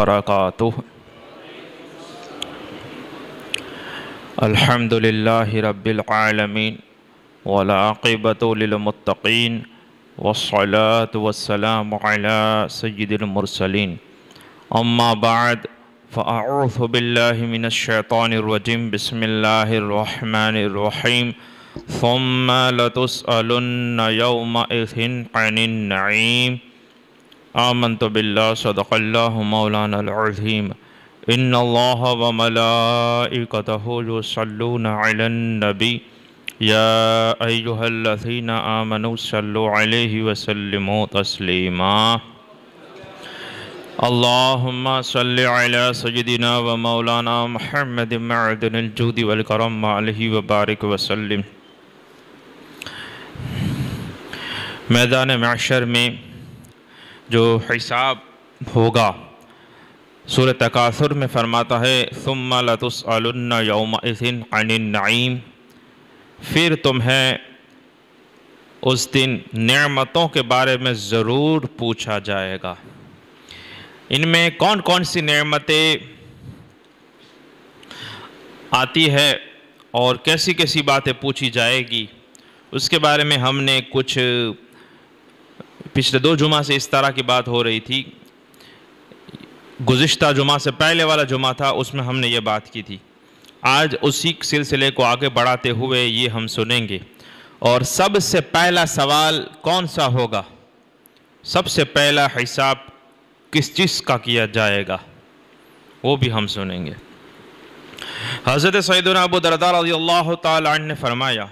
وبرکاتہ۔ الحمد للہ رب العالمین والعاقبۃ للمتقین والصلاة والسلام علی سید المرسلین، اما بعد فاعوذ باللہ من الشیطان الرجیم، بسم اللہ الرحمن الرحیم، ثم لتسألن یومئذ عن النعیم۔ آمنت باللہ، صدق اللہ مولانا العظیم۔ ان اللہ وملائکتہ یصلون علی النبی یا ایہا الذین آمنوا صلوا علیہ وسلموا تسلیما۔ اللہم صلی علی سیدنا و مولانا محمد معدن الجود والکرم علیہ وبارک وسلم۔ میدان محشر میں جو حساب ہوگا، سورہ تکاثر میں فرماتا ہے ثم لتسألن یومئذ عن النعیم، پھر تمہیں اس دن نعمتوں کے بارے میں ضرور پوچھا جائے گا۔ ان میں کون کون سی نعمتیں آتی ہے اور کیسی کیسی باتیں پوچھی جائے گی، اس کے بارے میں ہم نے کچھ پچھلے 2 جمعہ سے اس طرح کی بات ہو رہی تھی۔ گزشتہ جمعہ سے پہلے والا جمعہ تھا، اس میں ہم نے یہ بات کی تھی۔ آج اسی سلسلے کو آگے بڑھاتے ہوئے یہ ہم سنیں گے۔ اور سب سے پہلا سوال کون سا ہوگا؟ سب سے پہلا حساب کس چیز کا کیا جائے گا، وہ بھی ہم سنیں گے۔ حضرت سیدنا ابو درداء رضی اللہ تعالی عنہ نے فرمایا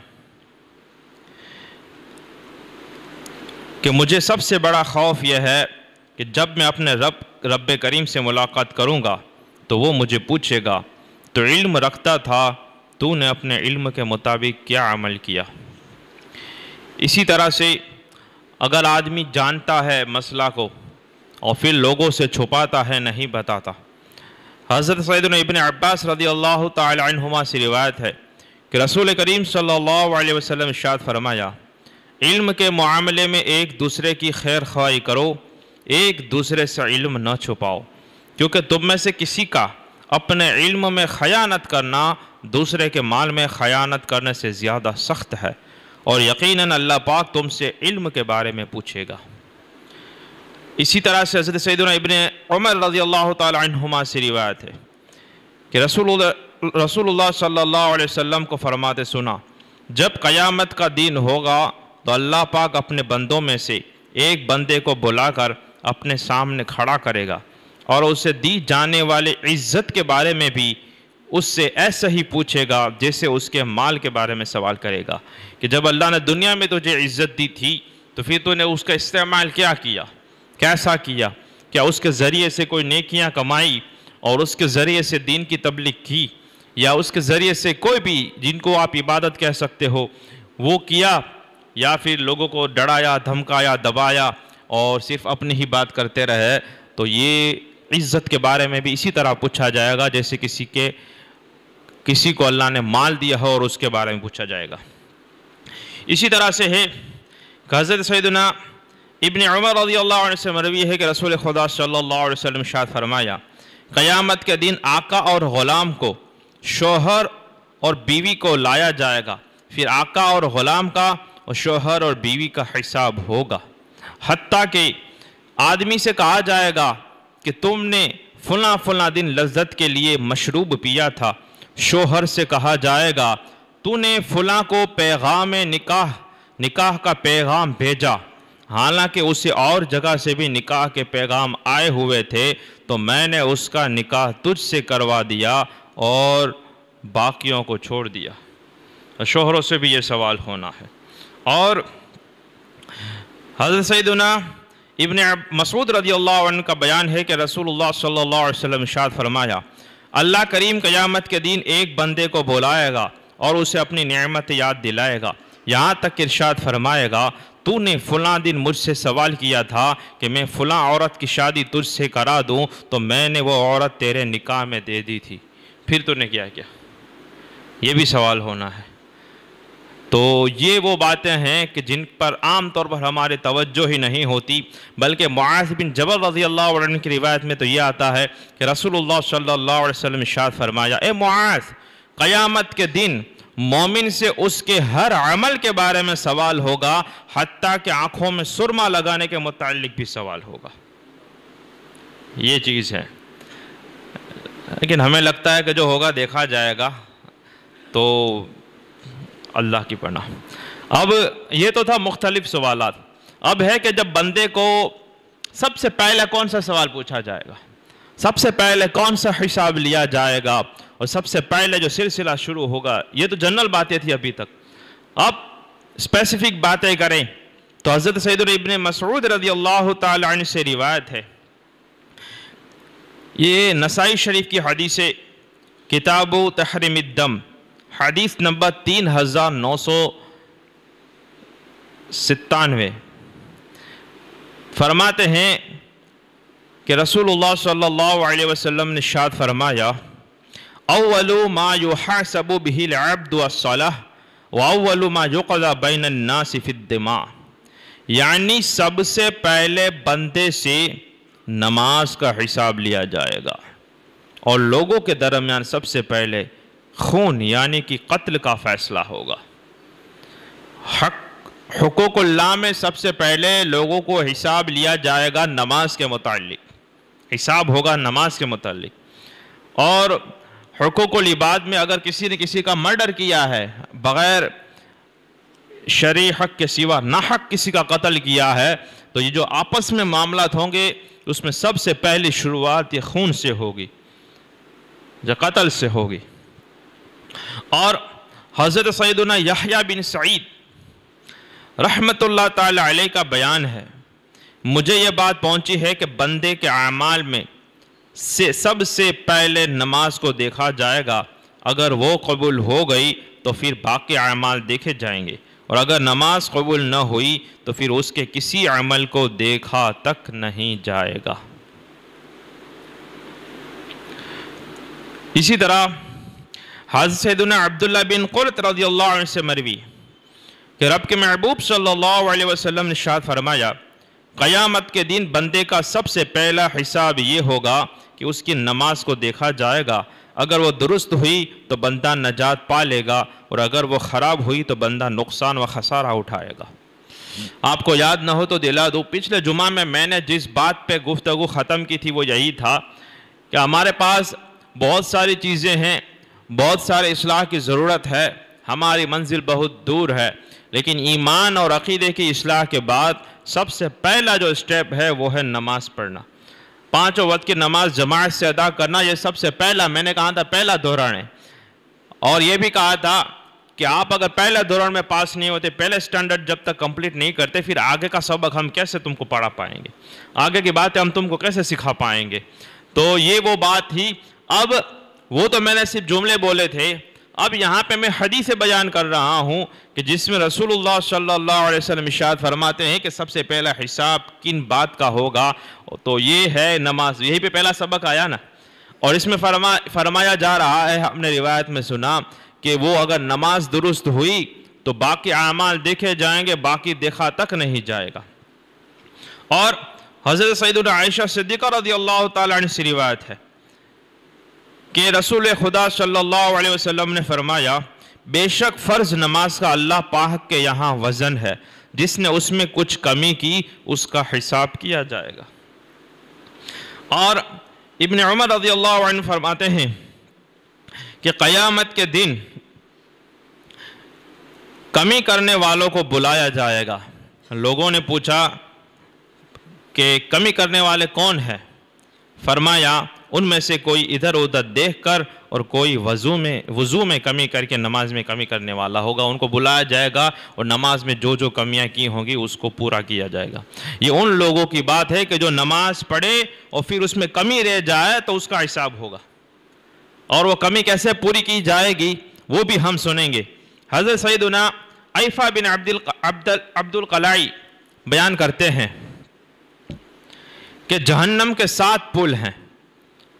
کہ مجھے سب سے بڑا خوف یہ ہے کہ جب میں اپنے رب کریم سے ملاقات کروں گا تو وہ مجھے پوچھے گا تو علم رکھتا تھا، تو نے اپنے علم کے مطابق کیا عمل کیا؟ اسی طرح سے اگر آدمی جانتا ہے مسئلہ کو اور پھر لوگوں سے چھپاتا ہے، نہیں بتاتا۔ حضرت سیدنا ابن عباس رضی اللہ تعالی عنہما سے روایت ہے کہ رسول کریم صلی اللہ علیہ وسلم ارشاد فرمایا، علم کے معاملے میں ایک دوسرے کی خیر خواہی کرو، ایک دوسرے سے علم نہ چھپاؤ، کیونکہ تم میں سے کسی کا اپنے علم میں خیانت کرنا دوسرے کے مال میں خیانت کرنے سے زیادہ سخت ہے، اور یقیناً اللہ پاک تم سے علم کے بارے میں پوچھے گا۔ اسی طرح سے حضرت سیدنا ابن عمر رضی اللہ تعالی عنہما سے روایت ہے کہ رسول اللہ صلی اللہ علیہ وسلم کو فرماتے سنا، جب قیامت کا دن ہوگا تو اللہ پاک اپنے بندوں میں سے ایک بندے کو بلا کر اپنے سامنے کھڑا کرے گا اور اسے دی جانے والے عزت کے بارے میں بھی اس سے ایسا ہی پوچھے گا جیسے اس کے مال کے بارے میں سوال کرے گا کہ جب اللہ نے دنیا میں تجھے عزت دی تھی تو پھر تو نے اس کا استعمال کیا کیا، کیسا کیا؟ کیا اس کے ذریعے سے کوئی نیکیاں کمائی اور اس کے ذریعے سے دین کی تبلیغ کی، یا اس کے ذریعے سے کوئی بھی جن کو آپ عبادت کہہ سکتے ہو وہ کیا، یا پھر لوگوں کو ڈرایا، دھمکایا، دبایا اور صرف اپنی ہی بات کرتے رہے؟ تو یہ عزت کے بارے میں بھی اسی طرح پوچھا جائے گا جیسے کسی کو اللہ نے مال دیا ہو اور اس کے بارے میں پوچھا جائے گا۔ اسی طرح سے ہے کہ حضرت سیدنا ابن عمر رضی اللہ عنہ سے مروی ہے کہ رسول خدا صلی اللہ علیہ وسلم ارشاد فرمایا، قیامت کے دن آقا اور غلام کو، شوہر اور بیوی کو لایا جائے گا، پھر آقا اور غلام کا اور شوہر اور بیوی کا حساب ہوگا، حتیٰ کہ آدمی سے کہا جائے گا کہ تم نے فلاں فلاں دن لذت کے لیے مشروب پیا تھا۔ شوہر سے کہا جائے گا تو نے فلاں کو پیغام نکاح کا پیغام بھیجا، حالانکہ اسے اور جگہ سے بھی نکاح کے پیغام آئے ہوئے تھے، تو میں نے اس کا نکاح تجھ سے کروا دیا اور باقیوں کو چھوڑ دیا۔ شوہروں سے بھی یہ سوال ہونا ہے۔ اور حضرت سیدنا ابن مسعود رضی اللہ عنہ کا بیان ہے کہ رسول اللہ صلی اللہ علیہ وسلم ارشاد فرمایا، اللہ کریم قیامت کے دن ایک بندے کو بلائے گا اور اسے اپنی نعمت یاد دلائے گا، یہاں تک کہ ارشاد فرمائے گا تو نے فلاں دن مجھ سے سوال کیا تھا کہ میں فلاں عورت کی شادی تجھ سے کرا دوں تو میں نے وہ عورت تیرے نکاح میں دے دی تھی، پھر تو نے کیا کیا؟ یہ بھی سوال ہونا ہے۔ تو یہ وہ باتیں ہیں کہ جن پر عام طور پر ہماری توجہ ہی نہیں ہوتی، بلکہ معاذ بن جبل رضی اللہ عنہ کی روایت میں تو یہ آتا ہے کہ رسول اللہ صلی اللہ علیہ وسلم ارشاد فرمایا، اے معاذ، قیامت کے دن مومن سے اس کے ہر عمل کے بارے میں سوال ہوگا، حتیٰ کہ آنکھوں میں سرما لگانے کے متعلق بھی سوال ہوگا۔ یہ چیز ہے، لیکن ہمیں لگتا ہے کہ جو ہوگا دیکھا جائے گا، تو اللہ کی پناہ۔ اب یہ تو تھا مختلف سوالات، اب ہے کہ جب بندے کو سب سے پہلے کون سا سوال پوچھا جائے گا، سب سے پہلے کون سا حساب لیا جائے گا، اور سب سے پہلے جو سلسلہ شروع ہوگا، یہ تو جنرل باتیں تھی ابھی تک۔ اب اسپیسیفک باتیں کریں تو حضرت سیدنا ابن مسعود رضی اللہ تعالی عنہ سے روایت ہے، یہ نسائی شریف کی حدیث ہے، کتاب تحریم الدم، حدیث نمبر 3997، فرماتے ہیں کہ رسول اللہ صلی اللہ علیہ وسلم نے ارشاد فرمایا، اول ما يحاسب به العبد الصلاۃ واول ما يقضى بین الناس فی الدماء، یعنی سب سے پہلے بندے سے نماز کا حساب لیا جائے گا، اور لوگوں کے درمیان سب سے پہلے خون یعنی کہ قتل کا فیصلہ ہوگا۔ حقوق اللہ میں سب سے پہلے لوگوں کو حساب لیا جائے گا نماز کے متعلق، حساب ہوگا نماز کے متعلق۔ اور حقوق العباد میں اگر کسی نے کسی کا مرڈر کیا ہے، بغیر شرعی حق کے سوا ناحق کسی کا قتل کیا ہے، تو یہ جو آپس میں معاملات ہوں گے اس میں سب سے پہلی شروعات یہ خون سے ہوگی، جو قتل سے ہوگی۔ اور حضرت سیدنا یحییٰ بن سعید رحمت اللہ تعالی علیہ کا بیان ہے، مجھے یہ بات پہنچی ہے کہ بندے کے اعمال میں سب سے پہلے نماز کو دیکھا جائے گا، اگر وہ قبول ہو گئی تو پھر باقی اعمال دیکھے جائیں گے، اور اگر نماز قبول نہ ہوئی تو پھر اس کے کسی عمل کو دیکھا تک نہیں جائے گا۔ اسی طرح حضرت سیدنا عبداللہ بن قرۃ رضی اللہ عنہ سے مروی کہ رب کے محبوب صلی اللہ علیہ وسلم نے ارشاد فرمایا، قیامت کے دن بندے کا سب سے پہلا حساب یہ ہوگا کہ اس کی نماز کو دیکھا جائے گا، اگر وہ درست ہوئی تو بندہ نجات پا لے گا، اور اگر وہ خراب ہوئی تو بندہ نقصان و خسارہ اٹھائے گا۔ آپ کو یاد نہ ہو تو دلا دوں، پچھلے جمعہ میں نے جس بات پہ گفتگو ختم کی تھی وہ یہی تھا کہ ہمارے پاس بہت ساری چیزیں ہیں، بہت سارے اصلاح کی ضرورت ہے، ہماری منزل بہت دور ہے، لیکن ایمان اور عقیدے کی اصلاح کے بعد سب سے پہلا جو اسٹیپ ہے وہ ہے نماز پڑھنا، 5 وقت کی نماز جماعت سے ادا کرنا، یہ سب سے پہلا، میں نے کہا تھا پہلا دوران ہے، اور یہ بھی کہا تھا کہ آپ اگر پہلے دوران میں پاس نہیں ہوتے، پہلے سٹینڈرڈ جب تک کمپلیٹ نہیں کرتے، پھر آگے کا سبق ہم کیسے تم کو پڑھا پائیں گے، آگے کی باتیں ہم تم کو کیسے سکھا پائیں گے۔ تو یہ وہ بات تھی۔ اب وہ تو میں نے صرف جملے بولے تھے، اب یہاں پہ میں حدیث بیان کر رہا ہوں کہ جس میں رسول اللہ صلی اللہ علیہ وسلم ارشاد فرماتے ہیں کہ سب سے پہلا حساب کن بات کا ہوگا، تو یہ ہے نماز۔ یہی پہ پہلا سبق آیا نا، اور اس میں فرمایا جا رہا ہے، ہم نے روایت میں سنا کہ وہ اگر نماز درست ہوئی تو باقی اعمال دیکھے جائیں گے، باقی دیکھا تک نہیں جائے گا۔ اور حضرت سیدنا عائشہ صدیقہ رضی اللہ تعالی عنہ سے روایت ہے کہ رسول خدا صلی اللہ علیہ وسلم نے فرمایا، بے شک فرض نماز کا اللہ پاک کے یہاں وزن ہے، جس نے اس میں کچھ کمی کی اس کا حساب کیا جائے گا۔ اور ابن عمر رضی اللہ عنہ فرماتے ہیں کہ قیامت کے دن کمی کرنے والوں کو بلایا جائے گا۔ لوگوں نے پوچھا کہ کمی کرنے والے کون ہیں؟ فرمایا، ان میں سے کوئی ادھر ادھر دیکھ کر اور کوئی وضو میں کمی کر کے نماز میں کمی کرنے والا ہوگا، ان کو بلایا جائے گا اور نماز میں جو جو کمیاں کی ہوں گی اس کو پورا کیا جائے گا۔ یہ ان لوگوں کی بات ہے کہ جو نماز پڑھے اور پھر اس میں کمی رہ جائے تو اس کا حساب ہوگا، اور وہ کمی کیسے پوری کی جائے گی وہ بھی ہم سنیں گے۔ حضرت سیدنا عیفہ بن عبد القلائی بیان کرتے ہیں کہ جہنم کے 7 پل ہیں،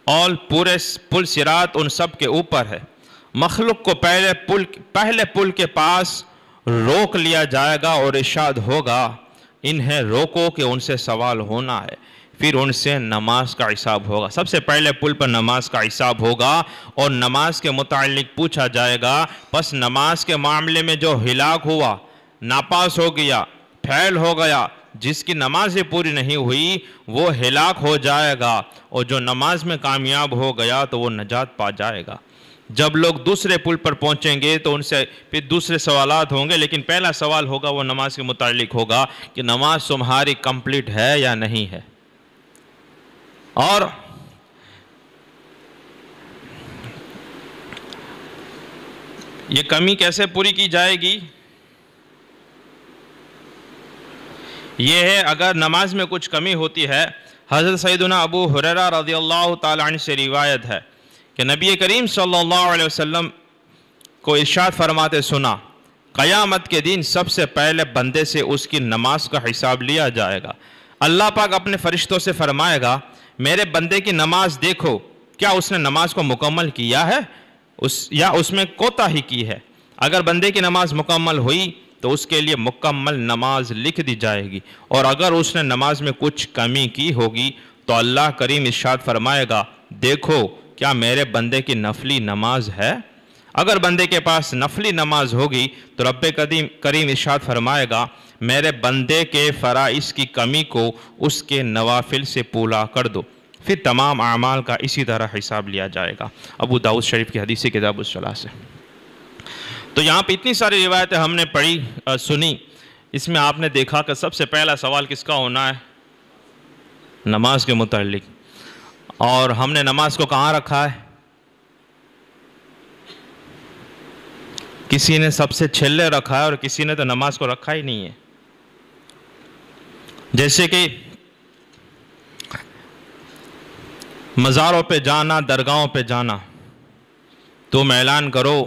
اور پورے پل صراط ان سب کے اوپر ہے۔ مخلوق کو پہلے پل کے پاس روک لیا جائے گا اور ارشاد ہوگا انہیں روکو کہ ان سے سوال ہونا ہے، پھر ان سے نماز کا حساب ہوگا۔ سب سے پہلے پل پر نماز کا حساب ہوگا اور نماز کے متعلق پوچھا جائے گا۔ پس نماز کے معاملے میں جو ہلاک ہوا، ناپاس ہو گیا، فیل ہو گیا، جس کی نماز پوری نہیں ہوئی وہ ہلاک ہو جائے گا، اور جو نماز میں کامیاب ہو گیا تو وہ نجات پا جائے گا۔ جب لوگ دوسرے پل پر پہنچیں گے تو ان سے پھر دوسرے سوالات ہوں گے، لیکن پہلا سوال ہوگا وہ نماز کے متعلق ہوگا کہ نماز تمہاری کمپلیٹ ہے یا نہیں ہے، اور یہ کمی کیسے پوری کی جائے گی؟ یہ ہے اگر نماز میں کچھ کمی ہوتی ہے۔ حضرت سیدنا ابو ہریرہ رضی اللہ تعالیٰ عنہ سے روایت ہے کہ نبی کریم صلی اللہ علیہ وسلم کو ارشاد فرماتے سنا، قیامت کے دن سب سے پہلے بندے سے اس کی نماز کا حساب لیا جائے گا۔ اللہ پاک اپنے فرشتوں سے فرمائے گا میرے بندے کی نماز دیکھو، کیا اس نے نماز کو مکمل کیا ہے یا اس میں کوتاہی کی ہے؟ اگر بندے کی نماز مکمل ہوئی تو اس کے لیے مکمل نماز لکھ دی جائے گی، اور اگر اس نے نماز میں کچھ کمی کی ہوگی تو اللہ کریم ارشاد فرمائے گا دیکھو کیا میرے بندے کی نفلی نماز ہے؟ اگر بندے کے پاس نفلی نماز ہوگی تو رب کریم ارشاد فرمائے گا میرے بندے کے فرائض کی کمی کو اس کے نوافل سے پورا کر دو، پھر تمام اعمال کا اسی طرح حساب لیا جائے گا۔ ابو داؤد شریف کی حدیث کتاب الصلاۃ سے۔ تو یہاں پہ اتنی ساری روایتیں ہم نے پڑھی سنی، اس میں آپ نے دیکھا کہ سب سے پہلا سوال کس کا ہونا ہے؟ نماز کے متعلق۔ اور ہم نے نماز کو کہاں رکھا ہے؟ کسی نے سب سے چھلے رکھا ہے اور کسی نے تو نماز کو رکھا ہی نہیں ہے۔ جیسے کہ مزاروں پہ جانا، درگاہوں پہ جانا، تم اعلان کرو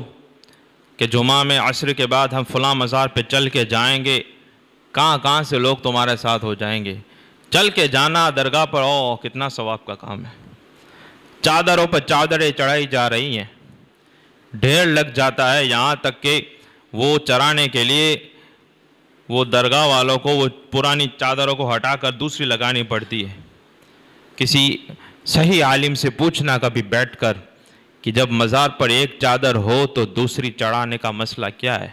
کہ جمعہ میں عصر کے بعد ہم فلاں مزار پہ چل کے جائیں گے، کہاں سے لوگ تمہارے ساتھ ہو جائیں گے۔ چل کے جانا درگاہ پر، کتنا ثواب کا کام ہے۔ چادروں پر چادریں چڑھائی جا رہی ہیں، ڈھیر لگ جاتا ہے، یہاں تک کہ وہ چرانے کے لیے وہ درگاہ والوں کو وہ پرانی چادروں کو ہٹا کر دوسری لگانی پڑتی ہے۔ کسی صحیح عالم سے پوچھنا کبھی بیٹھ کر کہ جب مزار پر ایک چادر ہو تو دوسری چڑھانے کا مسئلہ کیا ہے؟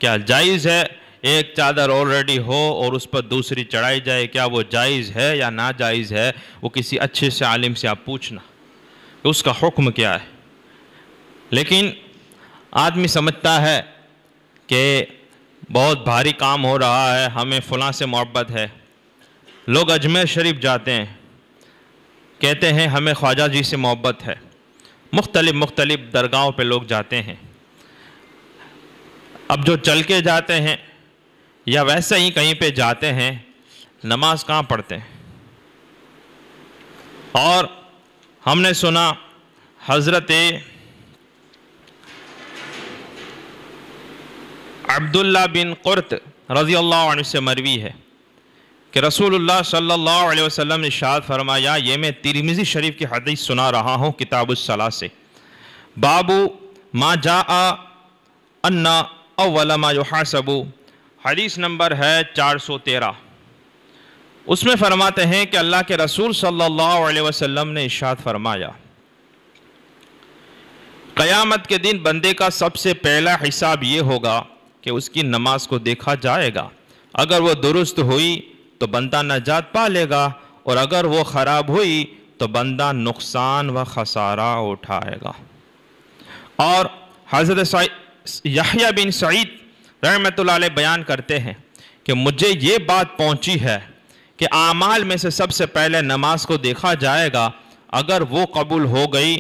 کیا جائز ہے ایک چادر آلریڈی ہو اور اس پر دوسری چڑھائی جائے؟ کیا وہ جائز ہے یا ناجائز ہے؟ وہ کسی اچھے سے عالم سے آپ پوچھنا کہ اس کا حکم کیا ہے۔ لیکن آدمی سمجھتا ہے کہ بہت بھاری کام ہو رہا ہے، ہمیں فلاں سے محبت ہے۔ لوگ اجمیر شریف جاتے ہیں، کہتے ہیں ہمیں خواجہ جی سے محبت ہے۔ مختلف درگاہوں پہ لوگ جاتے ہیں۔ اب جو چل کے جاتے ہیں یا ویسے ہی کہیں پہ جاتے ہیں، نماز کہاں پڑھتے ہیں؟ اور ہم نے سنا حضرت عبداللہ بن قرط رضی اللہ عنہ سے مروی ہے کہ رسول اللہ صلی اللہ علیہ وسلم نے ارشاد فرمایا، یہ میں ترمذی شریف کی حدیث سنا رہا ہوں کتاب الصلاۃ سے، باب ما جاء ان اول ما یحاسب، حدیث نمبر ہے 413۔ اس میں فرماتے ہیں کہ اللہ کے رسول صلی اللہ علیہ وسلم نے ارشاد فرمایا قیامت کے دن بندے کا سب سے پہلا حساب یہ ہوگا کہ اس کی نماز کو دیکھا جائے گا، اگر وہ درست ہوئی تو بندہ نجات پا لے گا، اور اگر وہ خراب ہوئی تو بندہ نقصان و خسارہ اٹھائے گا۔ اور حضرت یحییٰ بن سعید رحمۃ اللہ علیہ بیان کرتے ہیں کہ مجھے یہ بات پہنچی ہے کہ اعمال میں سے سب سے پہلے نماز کو دیکھا جائے گا، اگر وہ قبول ہو گئی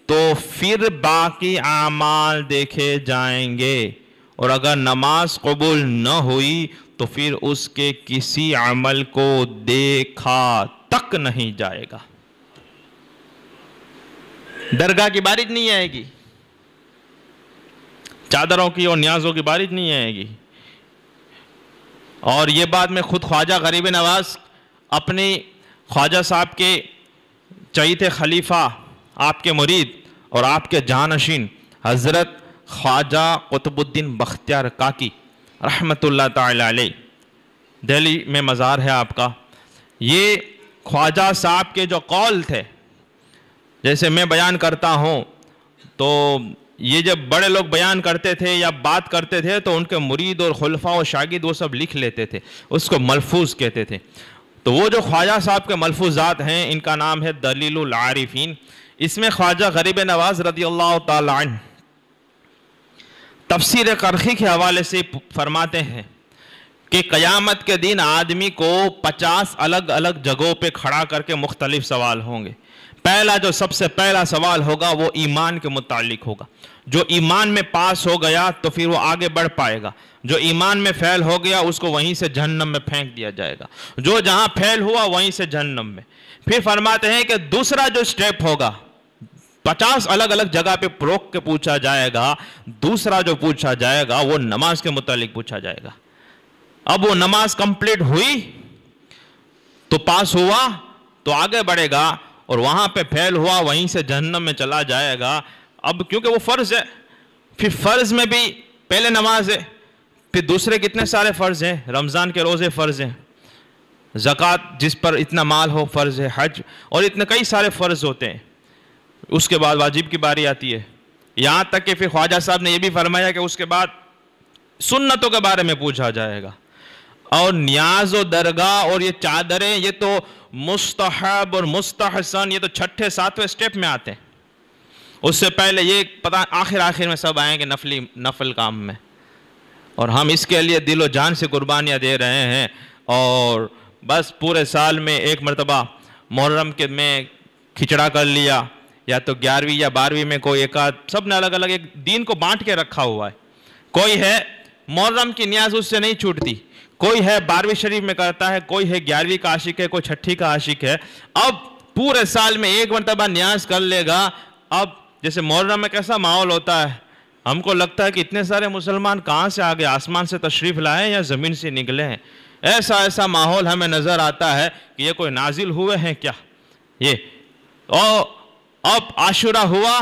تو پھر باقی اعمال دیکھے جائیں گے، اور اگر نماز قبول نہ ہوئی تو پھر اس کے کسی عمل کو دیکھا تک نہیں جائے گا۔ درگاہ کی بارش نہیں آئے گی، چادروں کی اور نیازوں کی بارش نہیں آئے گی۔ اور یہ بات میں خود خواجہ غریب نواز اپنی خواجہ صاحب کے چہیتے خلیفہ، آپ کے مرید اور آپ کے جانشین حضرت خواجہ قطب الدین بختیار کاکی رحمۃ اللہ تعالی علیہ، دہلی میں مزار ہے آپ کا، یہ خواجہ صاحب کے جو قول تھے، جیسے میں بیان کرتا ہوں تو یہ جب بڑے لوگ بیان کرتے تھے یا بات کرتے تھے تو ان کے مرید اور خلفاء و شاگرد وہ سب لکھ لیتے تھے، اس کو ملفوظ کہتے تھے۔ تو وہ جو خواجہ صاحب کے ملفوظات ہیں، ان کا نام ہے دلیل العارفین۔ اس میں خواجہ غریب نواز رضی اللہ تعالی عنہ تفسیر قرخی کے حوالے سے فرماتے ہیں کہ قیامت کے دن آدمی کو 50 الگ الگ جگہوں پہ کھڑا کر کے مختلف سوال ہوں گے۔ پہلا جو سب سے پہلا سوال ہوگا وہ ایمان کے متعلق ہوگا۔ جو ایمان میں پاس ہو گیا تو پھر وہ آگے بڑھ پائے گا، جو ایمان میں فیل ہو گیا اس کو وہیں سے جہنم میں پھینک دیا جائے گا، جو جہاں فیل ہوا وہیں سے جہنم میں۔ پھر فرماتے ہیں کہ دوسرا جو سٹیپ ہوگا، 50 الگ الگ جگہ پہ روک کے پوچھا جائے گا، دوسرا جو پوچھا جائے گا وہ نماز کے متعلق پوچھا جائے گا۔ اب وہ نماز کمپلیٹ ہوئی تو پاس ہوا تو آگے بڑھے گا، اور وہاں پہ فیل ہوا وہیں سے جہنم میں چلا جائے گا۔ اب کیونکہ وہ فرض ہے، پھر فرض میں بھی پہلے نماز ہے، پھر دوسرے کتنے سارے فرض ہیں، رمضان کے روزے فرض ہیں، زکوٰۃ جس پر اتنا مال ہو فرض ہے، حج، اور اتنے کئی سارے فرض ہوتے ہیں۔ اس کے بعد واجب کی باری آتی ہے، یہاں تک کہ پھر خواجہ صاحب نے یہ بھی فرمایا کہ اس کے بعد سنتوں کے بارے میں پوچھا جائے گا، اور نیاز و درگاہ اور یہ چادریں یہ تو مستحب اور مستحسن، یہ تو چھٹے ساتویں سٹیپ میں آتے ہیں۔ اس سے پہلے یہ پتہ آخر میں سب آئیں گے نفل کام میں، اور ہم اس کے لیے دل و جان سے قربانیاں دے رہے ہیں، اور بس پورے سال میں ایک مرتبہ محرم کے میں کھچڑا کر لیا، یا تو 11ویں یا 12ویں میں کوئی ایک آدھ، سب نے الگ الگ ایک دین کو بانٹ کے رکھا ہوا ہے۔ کوئی ہے محرم کی نیاز اس سے نہیں چھوٹتی، کوئی ہے 12ویں شریف میں کرتا ہے، کوئی ہے 11ویں کا عاشق ہے، کوئی 6ٹھی کا عاشق ہے۔ اب پورے سال میں ایک مرتبہ نیاز کر لے گا۔ اب جیسے محرم میں کیسا ماحول ہوتا ہے، ہم کو لگتا ہے کہ اتنے سارے مسلمان کہاں سے آگے، آسمان سے تشریف لائے یا زمین سے نکلے ہیں، ایسا ماحول ہمیں نظر آتا ہے کہ یہ کوئی نازل ہوئے ہیں کیا یہ۔ اور اب عاشورہ ہوا،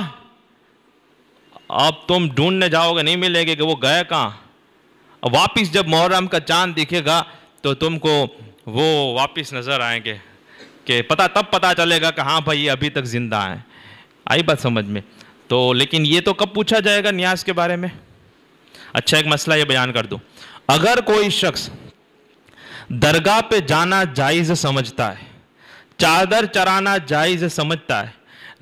اب تم ڈھونڈنے جاؤ گے نہیں ملے گے کہ وہ گئے کہاں۔ واپس جب محرم کا چاند دکھے گا تو تم کو وہ واپس نظر آئیں گے، کہ تب پتہ چلے گا کہ ہاں بھائی یہ ابھی تک زندہ ہیں۔ آئی بات سمجھ میں؟ تو لیکن یہ تو کب پوچھا جائے گا نیاز کے بارے میں؟ اچھا ایک مسئلہ یہ بیان کر دوں، اگر کوئی شخص درگاہ پہ جانا جائز سمجھتا ہے، چادر چرانا جائز سمجھتا ہے،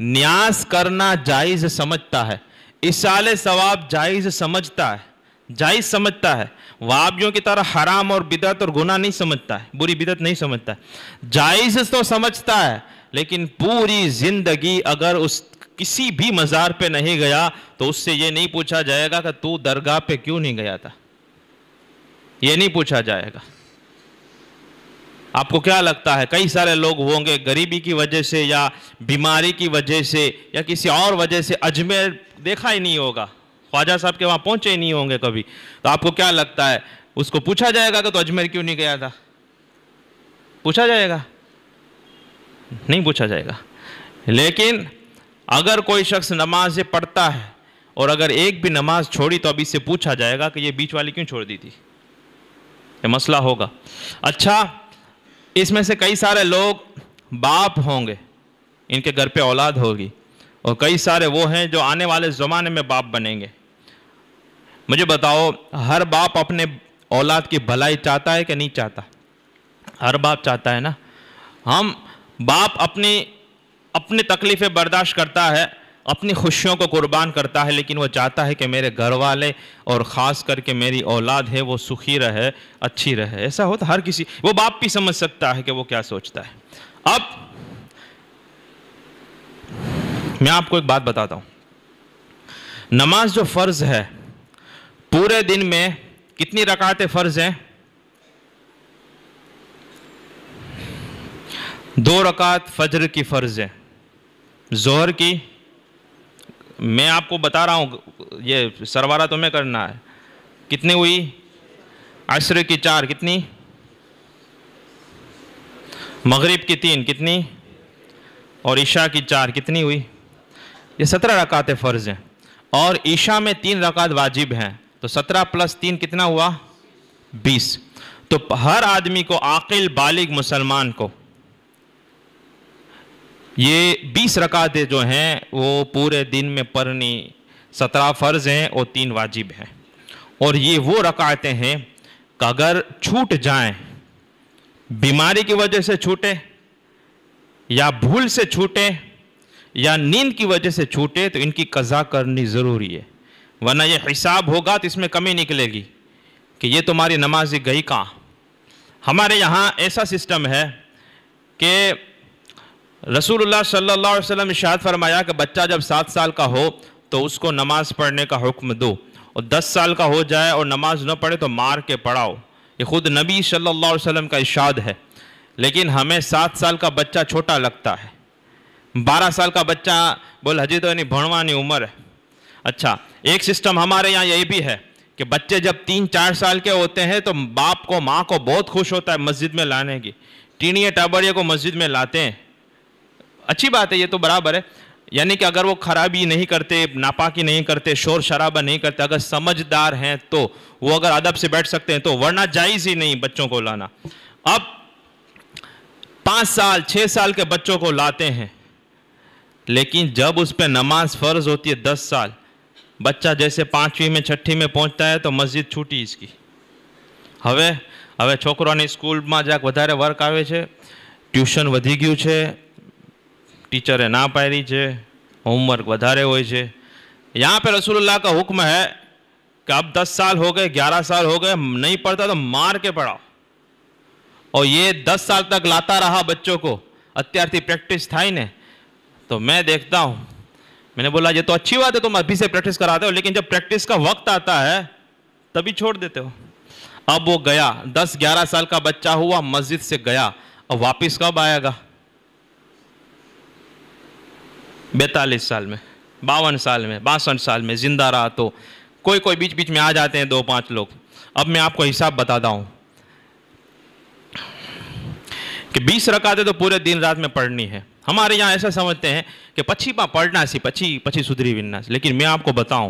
نیاز کرنا جائز سمجھتا ہے، ایصال ثواب جائز سمجھتا ہے، وہابیوں کی طرح حرام اور بدعت اور گناہ نہیں سمجھتا ہے، بری بدعت نہیں سمجھتا ہے، جائز تو سمجھتا ہے، لیکن پوری زندگی اگر اس کسی بھی مزار پہ نہیں گیا تو اس سے یہ نہیں پوچھا جائے گا کہ تو درگاہ پہ کیوں نہیں گیا تھا، یہ نہیں پوچھا جائے گا۔ آپ کو کیا لگتا ہے کئی سارے لوگ ہوں گے غریبی کی وجہ سے یا بیماری کی وجہ سے یا کسی اور وجہ سے اجمیر دیکھا ہی نہیں ہوگا، خواجہ صاحب کے وہاں پہنچے ہی نہیں ہوں گے کبھی، تو آپ کو کیا لگتا ہے اس کو پوچھا جائے گا کہ تو اجمیر کیوں نہیں گیا تھا؟ پوچھا جائے گا؟ نہیں پوچھا جائے گا۔ لیکن اگر کوئی شخص نماز پڑھتا ہے اور اگر ایک بھی نماز چھوڑی تو اب اس سے پوچھا جائے گا کہ یہ بیچ والی کیوں چھوڑ دی تھی، یہ مسئلہ ہوگا۔ اچھا اس میں سے کئی سارے لوگ باپ ہوں گے، ان کے گھر پہ اولاد ہوگی، اور کئی سارے وہ ہیں جو آنے والے زمانے میں باپ بنیں گے۔ مجھے بتاؤ ہر باپ اپنے اولاد کی بھلائی چاہتا ہے کہ نہیں چاہتا؟ ہر باپ چاہتا ہے نا۔ ہم باپ اپنی تکلیفیں برداشت کرتا ہے، اپنی خوشیوں کو قربان کرتا ہے، لیکن وہ چاہتا ہے کہ میرے گھر والے اور خاص کر کے میری اولاد ہے وہ سخی رہے، اچھی رہے۔ ایسا ہوتا ہر کسی، وہ باپ بھی سمجھ سکتا ہے کہ وہ کیا سوچتا ہے۔ اب میں آپ کو ایک بات بتاتا ہوں، نماز جو فرض ہے پورے دن میں کتنی رکعتیں فرض ہیں؟ 2 رکعت فجر کی فرض ہے، ظہر کی میں آپ کو بتا رہا ہوں، یہ سروارہ تمہیں کرنا ہے، کتنی ہوئی؟ عصر کی 4 کتنی؟ مغرب کی 3 کتنی؟ اور عشاء کی 4 کتنی ہوئی؟ یہ 17 رکعتیں فرض ہیں، اور عشاء میں 3 رکعت واجب ہیں، تو 17 + 3 کتنا ہوا؟ 20. تو ہر آدمی کو، عاقل بالغ مسلمان کو یہ 20 رکعتیں جو ہیں وہ پورے دن میں پڑھنی. 17 فرض ہیں اور 3 واجب ہیں. اور یہ وہ رکعتیں ہیں کہ اگر چھوٹ جائیں، بیماری کی وجہ سے چھوٹے یا بھول سے چھوٹے یا نیند کی وجہ سے چھوٹے تو ان کی قضا کرنی ضروری ہے، ورنہ یہ حساب ہوگا تو اس میں کمی نکلے گی کہ یہ تمہاری نماز گئی کہاں. ہمارے یہاں ایسا سسٹم ہے کہ رسول اللہ صلی اللہ علیہ وسلم نے ارشاد فرمایا کہ بچہ جب 7 سال کا ہو تو اس کو نماز پڑھنے کا حکم دو، اور 10 سال کا ہو جائے اور نماز نہ پڑھے تو مار کے پڑھاؤ. یہ خود نبی صلی اللہ علیہ وسلم کا ارشاد ہے. لیکن ہمیں 7 سال کا بچہ چھوٹا لگتا ہے. 12 سال کا بچہ بول حجی تو نہیں بھણવાની عمر ہے. اچھا، ایک سسٹم ہمارے یہاں یہی بھی ہے کہ بچے جب 3-4 سال کے ہوتے ہیں تو باپ کو ماں کو بہت خوش ہوتا ہے مسجد میں لانے کی. ٹینیے ٹابریے کو مسجد میں لاتے ہیں. اچھی بات ہے، یہ تو برابر ہے. یعنی کہ اگر وہ خرابی نہیں کرتے، ناپاکی نہیں کرتے، شور شرابہ نہیں کرتے، اگر سمجھدار ہیں تو وہ اگر ادب سے بیٹھ سکتے ہیں تو، ورنہ جائز ہی نہیں بچوں کو لانا. اب 5 سال 6 سال کے بچوں کو لاتے ہیں، لیکن جب اس پہ نماز فرض ہوتی ہے 10 سال، بچہ جیسے 5ویں میں 6ٹھی میں پہنچتا ہے تو مسجد છૂટી اس کی. હવે છોકરાને સ્કૂલમાં જ્યાંક વધારે વર્ક આવે છે, ટ્યુશન વધી ગયું છે, ટીચરે ના પાડી છે, હોમવર્ક વધારે હોય છે. یہاں پہ رسول اللہ کا حکم ہے کہ اب 10 سال ہو گئے، 11 سال ہو گئے، نہیں پڑھتا تو مار کے پڑھاؤ. اور یہ 10 سال تک لاتا رہا بچوں کو. અત્યારથી પ્રેક્ટિસ થાય ને تو میں دیکھتا ہوں، میں نے بولا یہ تو اچھی بات ہے تم ابھی سے پریکٹس کراتے ہو، لیکن جب پریکٹس کا وقت آتا ہے تبھی چھوڑ دیتے ہو. اب وہ گیا، 10-11 سال کا بچہ ہوا، مسجد سے گیا، اب واپس کب آئے گا؟ 42 سال میں، 52 سال میں، 62 سال میں زندہ رہا تو. کوئی بیچ بیچ میں آ جاتے ہیں 2-5 لوگ. اب میں آپ کو حساب بتاتا ہوں کہ 20 رکعتیں تو پورے دن رات میں پڑھنی ہے. ہمارے یہاں ایسا سمجھتے ہیں کہ پچھی پڑھنا سی پچھی سدھری وننا سی. لیکن میں آپ کو بتاؤں،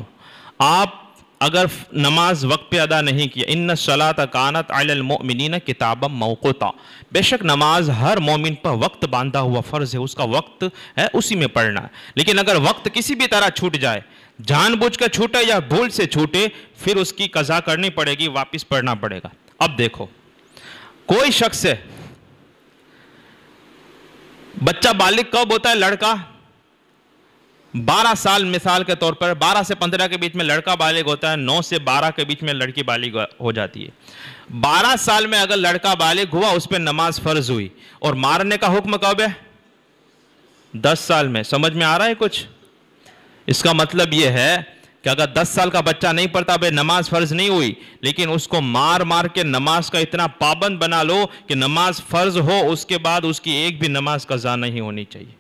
آپ اگر نماز وقت پہ ادا نہیں کیا، ان الصلاۃ کانت علی المؤمنین کتابا موقوتا، بے شک نماز ہر مومن پر وقت باندھا ہوا فرض ہے، اس کا وقت ہے، اسی میں پڑھنا ہے. لیکن اگر وقت کسی بھی طرح چھوٹ جائے، جان بوجھ کر چھوٹے یا بھول سے چھوٹے، پھر اس کی قضا کرنی پڑے گی، واپس پڑھنا پڑے گا. اب دیکھو، کوئی شخص ہے، بچہ بالغ کب ہوتا ہے؟ لڑکا 12 سال مثال کے طور پر، 12 سے 15 کے بیچ میں لڑکا بالغ ہوتا ہے، 9 سے 12 کے بیچ میں لڑکی بالغ ہو جاتی ہے. 12 سال میں اگر لڑکا بالغ ہوا، اس پہ نماز فرض ہوئی، اور مارنے کا حکم کب ہے؟ 10 سال میں. سمجھ میں آ رہا ہے کچھ؟ اس کا مطلب یہ ہے کہ اگر 10 سال کا بچہ نہیں پڑھتا، بھئی نماز فرض نہیں ہوئی، لیکن اس کو مار کے نماز کا اتنا پابند بنا لو کہ نماز فرض ہو، اس کے بعد اس کی ایک بھی نماز قضا نہیں ہونی چاہیے.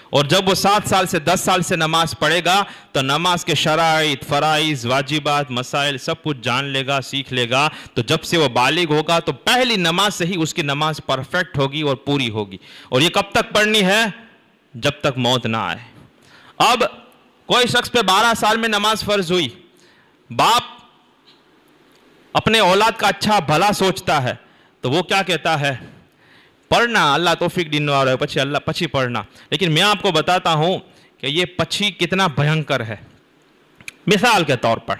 اور جب وہ 7 سال سے 10 سال سے نماز پڑھے گا تو نماز کے شرائط، فرائض، واجبات، مسائل سب کچھ جان لے گا، سیکھ لے گا. تو جب سے وہ بالغ ہوگا تو پہلی نماز سے ہی اس کی نماز پرفیکٹ ہوگی اور پوری ہوگی. اور یہ کب تک پڑھنی ہے؟ جب تک موت نہ آئے. اب کوئی شخص پہ 12 سال میں نماز فرض ہوئی، باپ اپنے اولاد کا اچھا بھلا سوچتا ہے تو وہ کیا کہتا ہے؟ پڑھنا، اللہ توفیق دینے والا ہے، پچھی پڑھنا. لیکن میں آپ کو بتاتا ہوں کہ یہ پچھی کتنا بھینکر ہے. مثال کے طور پر،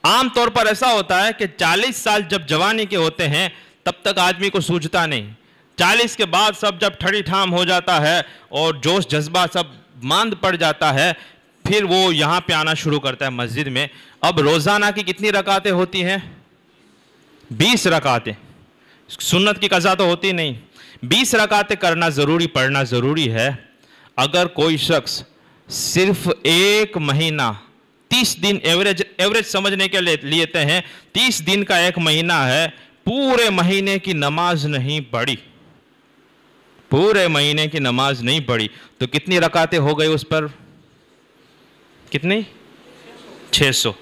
عام طور پر ایسا ہوتا ہے کہ 40 سال جب جوانی کے ہوتے ہیں تب تک آدمی کو سوجھتا نہیں. 40 کے بعد سب جب ٹھڑی ٹھام ہو جاتا ہے اور جوش جذبہ سب ماند پڑ جاتا ہے، پھر وہ یہاں پہ آنا شروع کرتا ہے مسجد میں. اب روزانہ کی کتنی رکعتیں ہوتی ہیں؟ 20 رکعتیں. سنت کی قضا تو ہوتی نہیں. 20 رکعتیں کرنا ضروری، پڑھنا ضروری ہے. اگر کوئی شخص صرف 1 مہینہ 30 دن ایوریج سمجھنے کے لیتے ہیں، 30 دن کا 1 مہینہ ہے، پورے مہینے کی نماز نہیں پڑھی، پورے مہینے کی نماز نہیں پڑھی، تو کتنی رکعتیں ہو گئی اس پر؟ کتنی؟ 600.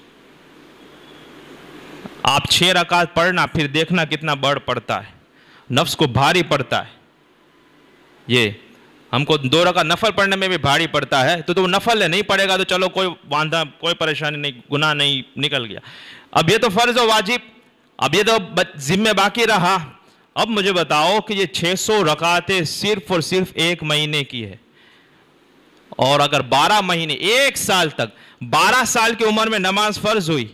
آپ 6 رکعت پڑھنا، پھر دیکھنا کتنا بڑھ پڑتا ہے، نفس کو بھاری پڑتا ہے. یہ ہم کو 2 رکعت نفل پڑھنے میں بھی بھاری پڑتا ہے. تو وہ نفل ہے، نہیں پڑھے گا تو چلو کوئی واندھا، کوئی پریشانی نہیں، گناہ نہیں، نکل گیا. اب یہ تو فرض و واجب. اب یہ تو ذمہ باقی رہا، اب مجھے بتاؤ کہ یہ 600 رکعتیں صرف اور صرف ایک مہینے کی ہے، اور اگر 12 مہینے، ایک سال تک، 12 سال کی عمر میں نماز فرض ہوئی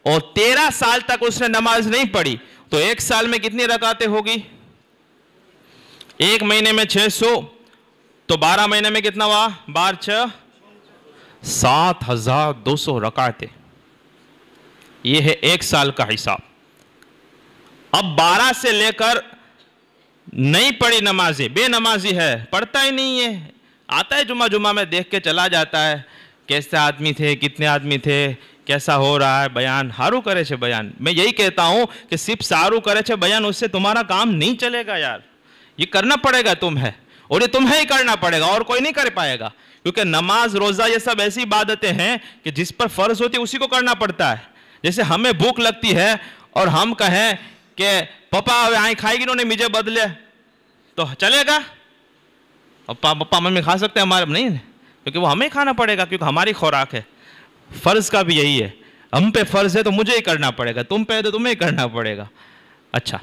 اور 13 سال تک اس نے نماز نہیں پڑھی، تو ایک سال میں کتنی رکعتیں ہوگی؟ ایک مہینے میں 600، تو 12 مہینے میں کتنا ہوا؟ 12×6 7200 رکعتیں. یہ ہے ایک سال کا حساب. اب 12 سے لے کر نہیں پڑھی نمازیں، بے نمازی ہے، پڑھتا ہی نہیں ہے، آتا ہے جمعہ میں دیکھ کے چلا جاتا ہے، کیسے آدمی تھے، کتنے آدمی تھے، کیسا ہو رہا ہے بیان، ہارو کرے چھے بیان. میں یہی کہتا ہوں کہ صرف سارو کرے چھے بیان، اس سے تمہارا کام نہیں چلے گا یار. یہ کرنا پڑے گا تمہیں، اور یہ تمہیں ہی کرنا پڑے گا، اور کوئی نہیں کر پائے گا. کیونکہ نماز، روزہ، یہ سب ایسی عبادتیں ہیں کہ جس پر فرض ہوتی ہے اسی کو کرنا پڑتا ہے. جیسے ہمیں بھوک لگتی ہے اور ہم کہیں کہ پپا آئیں کھائے گی، انہوں نے مجھے بدلے، تو چلے گا؟ پپا ممی کھا سکتے ہیں، ہمارے نہیں، کیونکہ وہ ہمیں کھانا پڑے گا، کیونکہ ہماری خوراک ہے. فرض کا بھی یہی ہے، ہم پہ فرض ہے تو مجھے ہی کرنا پڑے گا، تم پہ ہے تو تمہیں ہی کرنا پڑے گا. اچھا،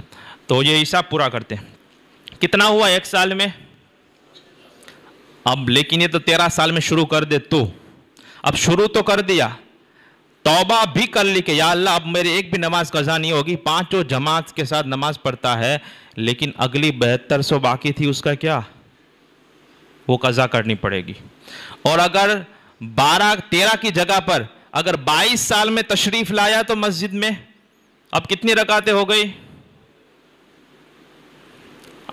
تو یہ حساب پورا کرتے ہیں. کتنا ہوا ایک سال میں؟ اب لیکن یہ تو 13 سال میں شروع کر دے تو، اب شروع تو کر دیا، توبہ بھی کر لی کہ یا اللہ اب میری ایک بھی نماز قضا نہیں ہوگی، 5 جماعت کے ساتھ نماز پڑھتا ہے، لیکن اگلی 7200 باقی تھی، اس کا کیا؟ وہ قضا کرنی پڑے گی. اور اگر 13 کی جگہ پر اگر 22 سال میں تشریف لایا تو مسجد میں، اب کتنی رکعتیں ہو گئی؟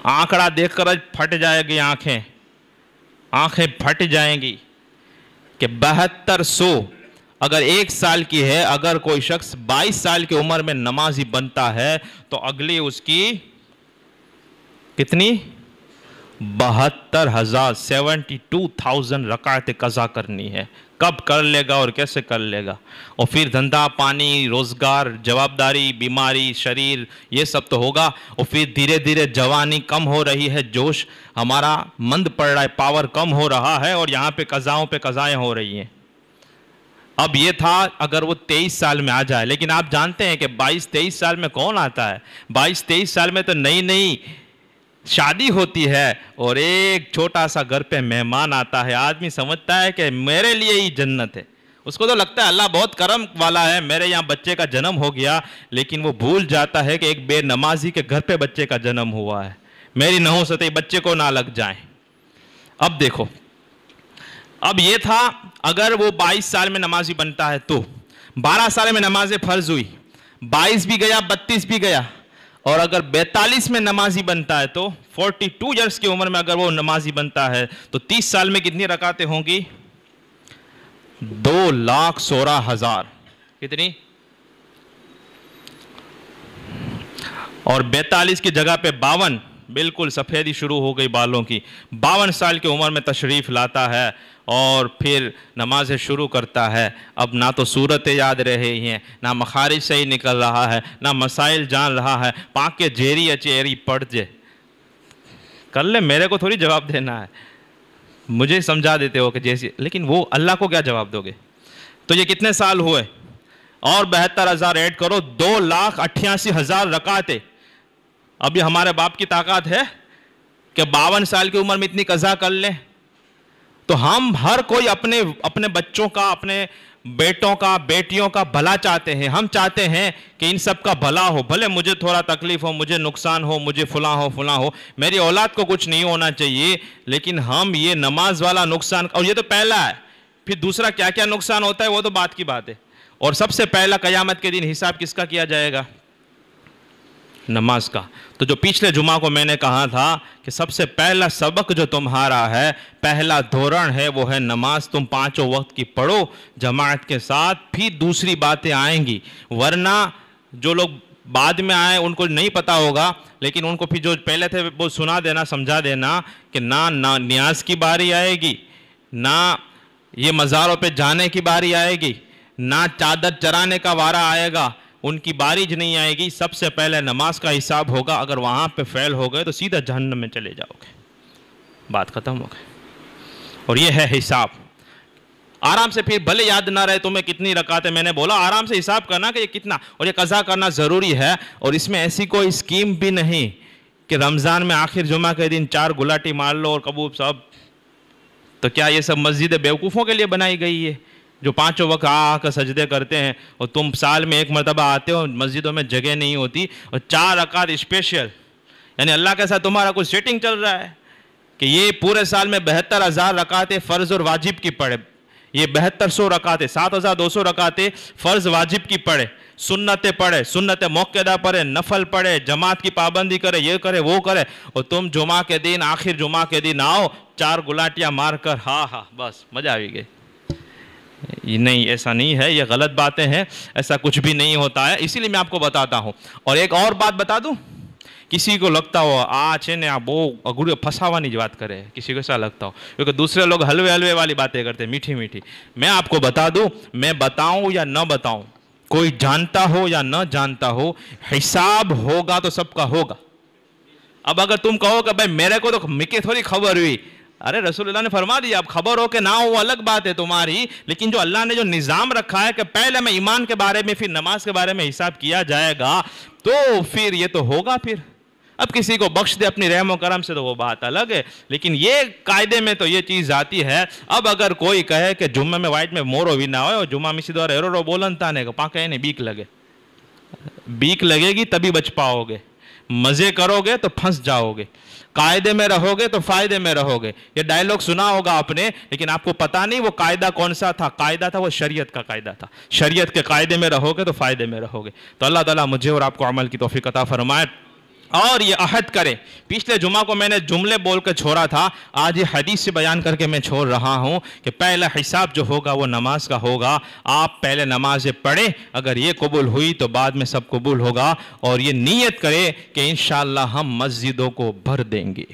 آنکڑا دیکھ کر پھٹ جائے گی آنکھیں پھٹ جائیں گی کہ 7200 اگر ایک سال کی ہے، اگر کوئی شخص 22 سال کی عمر میں نمازی بنتا ہے تو اگلی اس کی کتنی؟ 72,000 رکعتیں قضا کرنی ہے. کب کر لے گا اور کیسے کر لے گا؟ اور پھر دھندا پانی، روزگار، جوابداری، بیماری، شریر، یہ سب تو ہوگا. اور پھر دھیرے دھیرے جوانی کم ہو رہی ہے، جوش ہمارا مند پڑ رہا ہے، پاور کم ہو رہا ہے، اور یہاں پہ قضاؤں پہ قضائیں ہو رہی ہیں. اب یہ تھا اگر وہ 23 سال میں آ جائے، لیکن آپ جانتے ہیں کہ 22-23 سال میں کون آتا ہے؟ 22-23 سال میں تو نئی شادی ہوتی ہے اور ایک چھوٹا سا گھر پہ مہمان آتا ہے. آدمی سمجھتا ہے کہ میرے لیے ہی جنت ہے، اس کو تو لگتا ہے اللہ بہت کرم والا ہے، میرے یہاں بچے کا جنم ہو گیا، لیکن وہ بھول جاتا ہے کہ ایک بے نمازی کے گھر پہ بچے کا جنم ہوا ہے، میری نحوستیں بچے کو نہ لگ جائیں. اب دیکھو، اب یہ تھا اگر وہ 22 سال میں نمازی بنتا ہے تو 12 سال میں نمازیں فرض ہوئی، 22 بھی گیا، 32 بھی گیا. اور اگر 42 میں نمازی بنتا ہے تو 42 ایئرس کی عمر میں اگر وہ نمازی بنتا ہے تو 30 سال میں کتنی رکعتیں ہوں گی؟ 2,16,000. کتنی؟ اور 42 کی جگہ پہ 52، بالکل سفیدی شروع ہو گئی بالوں کی. 52 سال کی عمر میں تشریف لاتا ہے اور پھر نمازیں شروع کرتا ہے. اب نہ تو صورتیں یاد رہے ہیں، نہ مخارج صحیح نکل رہا ہے، نہ مسائل جان رہا ہے. پاک کے جیری اچیری پڑھ جے کر لے، میرے کو تھوڑی جواب دینا ہے، مجھے سمجھا دیتے ہو کہ جیسی، لیکن وہ اللہ کو کیا جواب دو گے؟ تو یہ کتنے سال ہوئے؟ اور 72,000 ایڈ کرو، 2,88,000 رکعتیں. اب یہ ہمارے باپ کی طاقت ہے کہ 52 سال کی عمر میں اتنی قضا کر لیں؟ تو ہم ہر کوئی اپنے بچوں کا، اپنے بیٹوں کا، بیٹیوں کا بھلا چاہتے ہیں. ہم چاہتے ہیں کہ ان سب کا بھلا ہو، بھلے مجھے تھوڑا تکلیف ہو، مجھے نقصان ہو، مجھے فلاں ہو، میری اولاد کو کچھ نہیں ہونا چاہیے، لیکن ہم یہ نماز والا نقصان، اور یہ تو پہلا ہے، پھر دوسرا کیا کیا نقصان ہوتا ہے وہ تو بات کی بات ہے. اور سب سے پہلا قیامت کے دن حساب کس کا کیا جائے گا؟ نماز کا. تو جو پچھلے جمعہ کو میں نے کہا تھا کہ سب سے پہلا سبق جو تمہارا ہے، پہلا دھورن ہے، وہ ہے نماز. تم 5 وقت کی پڑھو جماعت کے ساتھ، پھر دوسری باتیں آئیں گی. ورنہ جو لوگ بعد میں آئے ان کو نہیں پتا ہوگا، لیکن ان کو پھر جو پہلے تھے وہ سنا دینا، سمجھا دینا کہ نہ نیاز کی باری آئے گی، نہ یہ مزاروں پہ جانے کی باری آئے گی، نہ چادر چرانے کا وارہ آئے گا، ان کی بارش نہیں آئے گی. سب سے پہلے نماز کا حساب ہوگا. اگر وہاں پہ فیل ہو گئے تو سیدھا جہنم میں چلے جاؤ گے، بات ختم ہو گئی. اور یہ ہے حساب. آرام سے پھر بھلے یاد نہ رہے تمہیں کتنی رکعتیں، میں نے بولا آرام سے حساب کرنا کہ یہ کتنا، اور یہ قضا کرنا ضروری ہے. اور اس میں ایسی کوئی اسکیم بھی نہیں کہ رمضان میں آخر جمعہ کے دن 4 گلاٹی مار لو اور کبوب صاحب. تو کیا یہ سب مسجد بیوقوفوں کے لیے بنائی گئی ہے جو 5 وقت آ کر سجدے کرتے ہیں، اور تم سال میں 1 مرتبہ آتے ہو، مسجدوں میں جگہ نہیں ہوتی، اور 4 رکعت اسپیشل؟ یعنی اللہ کے ساتھ تمہارا کوئی سیٹنگ چل رہا ہے کہ یہ پورے سال میں 72,000 رکعتیں فرض اور واجب کی پڑھے، یہ 7200 رکعتیں، 7,200 رکعتیں فرض واجب کی پڑھے، سنتیں پڑھے، سنت موقعہ پڑھے، نفل پڑھے، جماعت کی پابندی کرے، یہ کرے وہ کرے، اور تم جمعہ کے دن، آخر جمعہ کے دن آؤ 4 گلاٹیاں مار کر، ہاں بس مزہ آ گئی. یہ نہیں، ایسا نہیں ہے، یہ غلط باتیں ہیں، ایسا کچھ بھی نہیں ہوتا ہے. اسی لیے میں آپ کو بتاتا ہوں. اور ایک اور بات بتا دوں، کسی کو لگتا ہو آج ہے نا وہ اگڑی پھنساوانی بات کرے، کسی کو ایسا لگتا ہو کیونکہ دوسرے لوگ حلوے والی باتیں کرتے ہیں، میٹھی میٹھی. میں آپ کو بتا دوں، میں بتاؤں یا نہ بتاؤں، کوئی جانتا ہو یا نہ جانتا ہو، حساب ہوگا تو سب کا ہوگا. اب اگر تم کہو کہ بھائی میرے کو تو مکے تھوڑی خبر ہوئی، ارے رسول اللہ نے فرما دیا، اب خبر ہو کہ نہ ہو وہ الگ بات ہے تمہاری، لیکن جو اللہ نے جو نظام رکھا ہے کہ پہلے میں ایمان کے بارے میں پھر نماز کے بارے میں حساب کیا جائے گا، تو پھر یہ تو ہوگا. پھر اب کسی کو بخش دے اپنی رحم و کرم سے تو وہ بات الگ ہے، لیکن یہ قاعدے میں تو یہ چیز آتی ہے. اب اگر کوئی کہے کہ جمعہ میں وائٹ میں مورو بھی نہ ہوئے اور جمعہ میں سیدھا رو بولنتا نے پاکے نہیں، بیک لگے گی تبھی بچ پاؤ گے. مزے کرو گے تو پھنس جاؤ گے، قاعدے میں رہو گے تو فائدے میں رہو گے. یہ ڈائلوگ سنا ہوگا آپ نے، لیکن آپ کو پتا نہیں وہ قاعدہ کون سا تھا. قاعدہ تھا وہ شریعت کا قاعدہ تھا. شریعت کے قاعدے میں رہو گے تو فائدے میں رہو گے. تو اللہ تعالیٰ مجھے اور آپ کو عمل کی توفیق عطا فرمائے. اور یہ عہد کرے، پچھلے جمعہ کو میں نے جملے بول کے چھوڑا تھا، آج یہ حدیث سے بیان کر کے میں چھوڑ رہا ہوں کہ پہلا حساب جو ہوگا وہ نماز کا ہوگا. آپ پہلے نمازیں پڑھیں، اگر یہ قبول ہوئی تو بعد میں سب قبول ہوگا. اور یہ نیت کرے کہ انشاءاللہ ہم مسجدوں کو بھر دیں گے.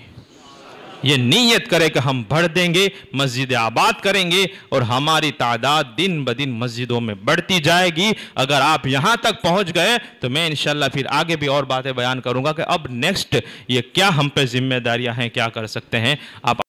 یہ نیت کرے کہ ہم بڑھ دیں گے، مسجد آباد کریں گے، اور ہماری تعداد دن بدن مسجدوں میں بڑھتی جائے گی. اگر آپ یہاں تک پہنچ گئے تو میں انشاءاللہ پھر آگے بھی اور باتیں بیان کروں گا کہ اب نیکسٹ یہ کیا ہم پہ ذمہ داریاں ہیں، کیا کر سکتے ہیں. آپ